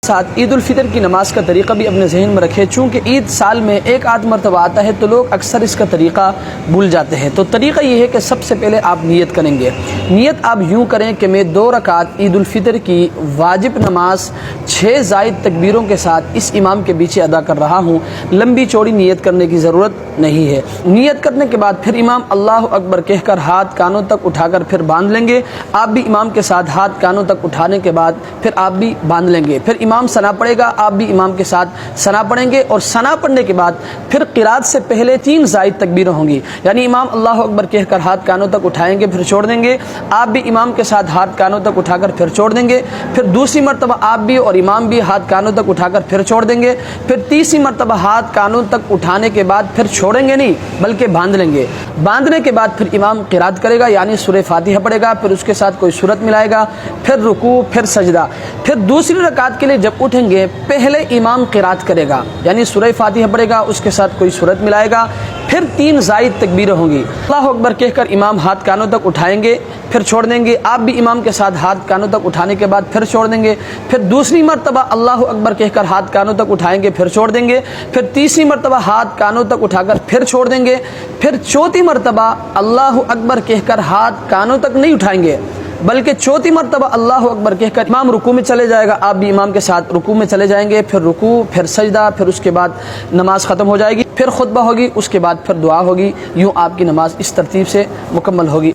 साथ ईद उल फितर की नमाज का तरीक़ा भी अपने जहन में रखें। चूँकि ईद साल में एक आध मरतबा आता है तो लोग अक्सर इसका तरीक़ा भूल जाते हैं। तो तरीक़ा ये है कि सबसे पहले आप नियत करेंगे। नियत आप यूँ करें कि मैं 2 रकात ईद उल फितर की वाजिब नमाज 6 ज़ायद तकबीरों के साथ इस इमाम के पीछे अदा कर रहा हूँ। लंबी चौड़ी नियत करने की ज़रूरत नहीं है। नियत करने के बाद फिर इमाम अल्लाह अकबर कहकर हाथ कानों तक उठाकर फिर बांध लेंगे। आप भी इमाम के साथ हाथ कानों तक उठाने के बाद फिर आप भी बांध लेंगे। फिर इमाम सना पढ़ेगा, आप भी इमाम के साथ सना पढ़ेंगे और सना पढ़ने के बाद फिर क़िरात से पहले 3 ज़ायद तकबीरें होंगी। यानी इमाम अल्लाह अकबर कहकर हाथ कानों तक उठाएंगे फिर छोड़ देंगे। आप भी इमाम के साथ हाथ कानों तक उठाकर फिर छोड़ देंगे। फिर दूसरी मरतबा आप भी और इमाम भी हाथ कानों तक उठाकर फिर छोड़ देंगे। फिर तीसरी मरतबा हाथ कानों तक उठाने के बाद फिर छोड़ेंगे नहीं बल्कि बांध लेंगे। बांधने के बाद फिर इमाम क़िरात करेगा यानी सूरह फातिहा पढ़ेगा, फिर उसके साथ कोई सूरत मिलाएगा, फिर रुकू, फिर सजदा। फिर दूसरी रकात के लिए जब उठेंगे पहले इमाम क़िरात करेगा यानी सूरह फातिहा पढ़ेगा, उसके साथ कोई सूरत मिलाएगा, फिर 3 ज़ायद तकबीरें होंगी। अल्लाह अकबर कहकर इमाम हाथ कानों तक उठाएंगे फिर छोड़ देंगे। आप भी इमाम के साथ हाथ कानों तक उठाने के बाद फिर छोड़ देंगे। फिर दूसरी मरतबा अल्लाह अकबर कहकर हाथ कानों तक उठाएंगे फिर छोड़ देंगे। फिर तीसरी मरतबा हाथ कानों तक उठाकर फिर छोड़ देंगे। फिर चौथी मरतबा अल्लाह अकबर कहकर हाथ कानों तक नहीं उठाएंगे बल्कि चौथी मरतबा अल्लाह अकबर कहकर इमाम रुकू में चले जाएगा, आप भी इमाम के साथ रुकू में चले जाएंगे। फिर रुकू, फिर सजदा, फिर उसके बाद नमाज ख़त्म हो जाएगी। फिर खुतबा होगी, उसके बाद फिर दुआ होगी। यूँ आपकी नमाज इस तरतीब से मुकम्मल होगी।